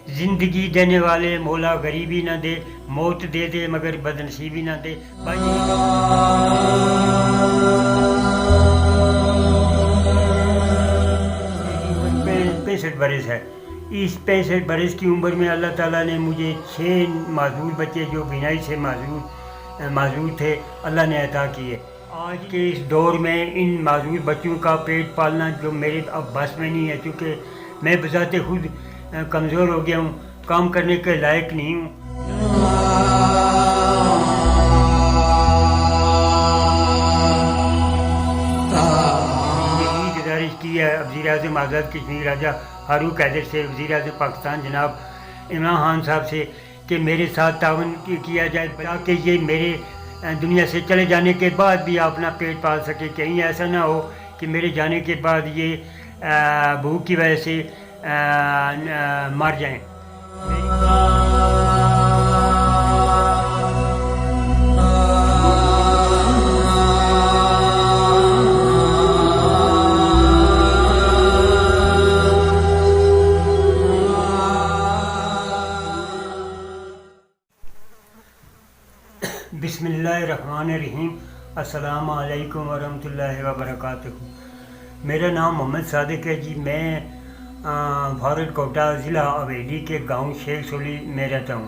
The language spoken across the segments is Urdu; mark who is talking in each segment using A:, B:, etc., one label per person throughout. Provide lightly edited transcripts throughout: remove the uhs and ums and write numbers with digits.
A: زندگی دینے والے مولا غریبی نہ دے، موت دے دے مگر بدنصیبی نہ دے۔ بھائی 65 برس ہے۔ اس 65 برس کی عمر میں اللہ تعالیٰ نے مجھے 6 معذور بچے جو بینائی سے معذور تھے اللہ نے عطا کیے۔ آج کے اس دور میں ان معذور بچوں کا پیٹ پالنا جو میرے اب بس میں نہیں ہے، چونکہ میں بذات خود کمزور ہو گیا ہوں، کام کرنے کے لائق نہیں ہوں۔ یہی گزارش کی ہے وزیر اعظم آزاد کشمیر راجہ فاروق حیدر سے، وزیر اعظم پاکستان جناب عمران خان صاحب سے، کہ میرے ساتھ تعاون کیا جائے تاکہ یہ میرے دنیا سے چلے جانے کے بعد بھی اپنا پیٹ پال سکے۔ کہیں ایسا نہ ہو کہ میرے جانے کے بعد یہ بھوک کی وجہ سے مر جائیں۔ بسم اللہ الرحمن الرحیم۔ السلام علیکم ورحمۃ اللہ وبرکاتہ۔ میرا نام محمد صادق ہے جی۔ میں بھارت کوٹا ضلع حویلی کے گاؤں شیخ سولی میں رہتا ہوں۔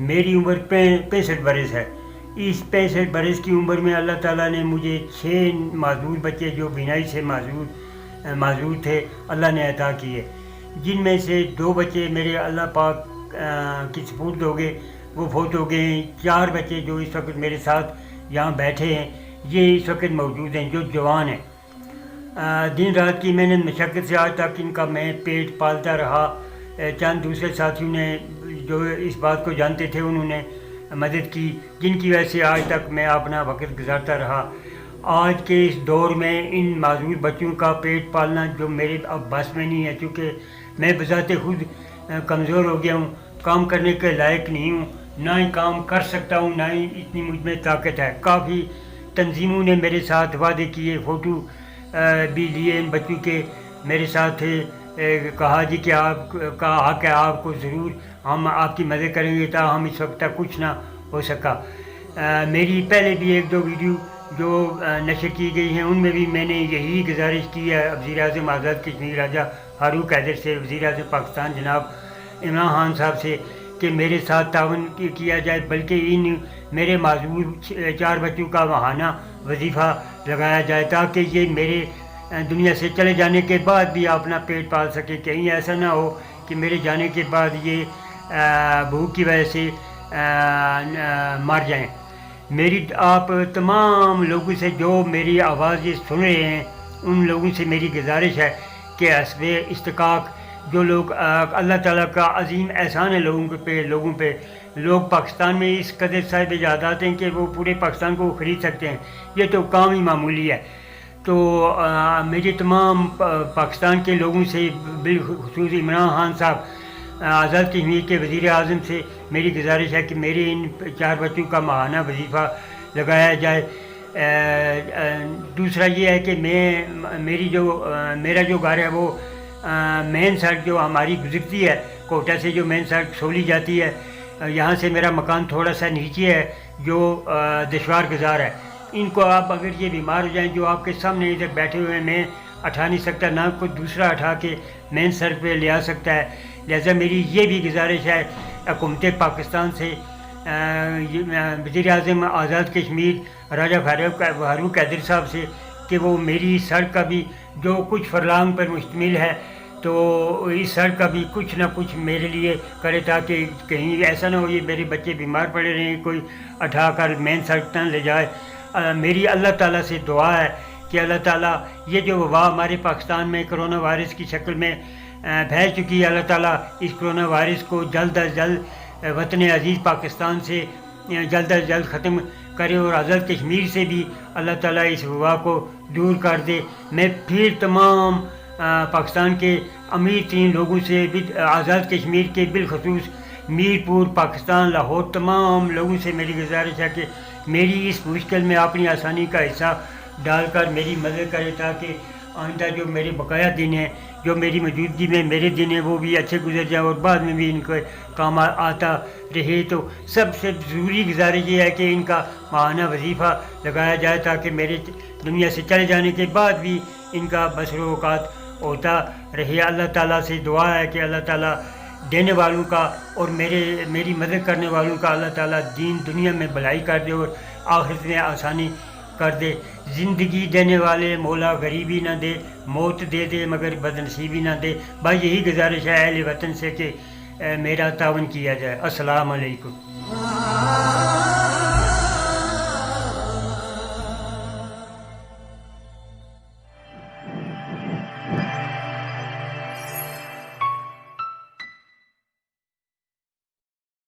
A: میری عمر 65 برس ہے۔ اس 65 برس کی عمر میں اللہ تعالیٰ نے مجھے 6 معذور بچے جو بینائی سے معذور تھے اللہ نے عطا کیے، جن میں سے 2 بچے میرے اللہ پاک کی سپرد ہو گئے، وہ فوت ہو گئے ہیں۔ 4 بچے جو اس وقت میرے ساتھ یہاں بیٹھے ہیں یہ اس وقت موجود ہیں، جو جوان ہیں۔ دن رات کی محنت مشقت سے آج تک ان کا میں پیٹ پالتا رہا۔ چند دوسرے ساتھیوں نے جو اس بات کو جانتے تھے انہوں نے مدد کی، جن کی وجہ سے آج تک میں اپنا وقت گزارتا رہا۔ آج کے اس دور میں ان معذور بچوں کا پیٹ پالنا جو میرے اب بس میں نہیں ہے، چونکہ میں بذات خود کمزور ہو گیا ہوں، کام کرنے کے لائق نہیں ہوں، نہ ہی کام کر سکتا ہوں، نہ ہی اتنی مجھ میں طاقت ہے۔ کافی تنظیموں نے میرے ساتھ وعدے کیے، فوٹو بھی لیے ان بچوں کے میرے ساتھ تھے، کہا جی کہ آپ کا حق ہے، آپ کو ضرور ہم آپ کی مدد کریں گے، تاہم اس وقت تک کچھ نہ ہو سکا۔ میری پہلے بھی 1-2 ویڈیو جو نشر کی گئی ہیں ان میں بھی میں نے یہی گزارش کی ہے وزیر اعظم آزاد کشمیر راجہ فاروق حیدر سے، وزیر اعظم پاکستان جناب عمران خان صاحب سے، کہ میرے ساتھ تعاون کیا جائے، بلکہ ان میرے معذور 4 بچوں کا ماہانہ وظیفہ لگایا جائے تاکہ یہ میرے دنیا سے چلے جانے کے بعد بھی اپنا پیٹ پال سکے۔ کہیں ایسا نہ ہو کہ میرے جانے کے بعد یہ بھوک کی وجہ سے مر جائیں۔ میری آپ تمام لوگوں سے جو میری آواز یہ سن رہے ہیں ان لوگوں سے میری گزارش ہے کہ حسب استحقاق جو لوگ اللہ تعالیٰ کا عظیم احسان ہے لوگوں پہ، لوگ پاکستان میں اس قدر صاحب ایجادات ہیں کہ وہ پورے پاکستان کو خرید سکتے ہیں، یہ تو کام ہی معمولی ہے۔ تو میری تمام پاکستان کے لوگوں سے بالخصوص عمران خان صاحب آزاد کشمیر کے وزیر اعظم سے میری گزارش ہے کہ میرے ان 4 بچوں کا ماہانہ وظیفہ لگایا جائے۔ دوسرا یہ ہے کہ میرا جو گھر ہے وہ مین سڑک جو ہماری گزرتی ہے کوٹا سے، جو مین سڑک سولی جاتی ہے، یہاں سے میرا مکان تھوڑا سا نیچے ہے جو دشوار گزار ہے۔ ان کو آپ اگر یہ بیمار ہو جائیں، جو آپ کے سامنے ادھر بیٹھے ہوئے ہیں، میں اٹھا نہیں سکتا، نہ کوئی دوسرا اٹھا کے مین سڑک پہ لے آ سکتا ہے، لہذا میری یہ بھی گزارش ہے حکومت پاکستان سے، وزیر اعظم آزاد کشمیر راجہ فاروق حیدر صاحب سے، کہ وہ میری سڑک کا بھی جو کچھ فرلانگ پر مشتمل ہے تو اس سڑک کا بھی کچھ نہ کچھ میرے لیے کرے، تاکہ کہیں ایسا نہ ہو یہ میرے بچے بیمار پڑے رہیں، کوئی اٹھا کر مین سڑک نہ لے جائے۔ میری اللہ تعالیٰ سے دعا ہے کہ اللہ تعالیٰ یہ جو وبا ہمارے پاکستان میں کرونا وائرس کی شکل میں پھیل چکی ہے، اللہ تعالیٰ اس کرونا وائرس کو جلد از جلد وطن عزیز پاکستان سے جلد از جلد ختم کرے، اور آزاد کشمیر سے بھی اللہ تعالیٰ اس وبا کو دور کر دے۔ میں پھر تمام پاکستان کے امیر ترین لوگوں سے آزاد کشمیر کے بالخصوص میرپور، پاکستان، لاہور، تمام لوگوں سے میری گزارش ہے کہ میری اس مشکل میں اپنی آسانی کا حصہ ڈال کر میری مدد کرے، تاکہ آئندہ جو میرے بقایا دن ہیں، جو میری موجودگی میں میرے دن ہیں وہ بھی اچھے گزر جائیں اور بعد میں بھی ان کو کام آتا رہے۔ تو سب سے ضروری گزارش یہ ہے کہ ان کا ماہانہ وظیفہ لگایا جائے تاکہ میرے دنیا سے چلے جانے کے بعد بھی ان کا بسر و اوقات ہوتا رہے۔ اللہ تعالیٰ سے دعا ہے کہ اللہ تعالیٰ دینے والوں کا اور میری مدد کرنے والوں کا اللہ تعالیٰ دین دنیا میں بھلائی کر دے اور آخرت میں آسانی کر دے۔ زندگی دینے والے مولا غریبی نہ دے، موت دے دے مگر بدنصیبی نہ دے۔ بھائی یہی گزارش ہے اہل وطن سے کہ میرا تعاون کیا جائے۔ السلام علیکم۔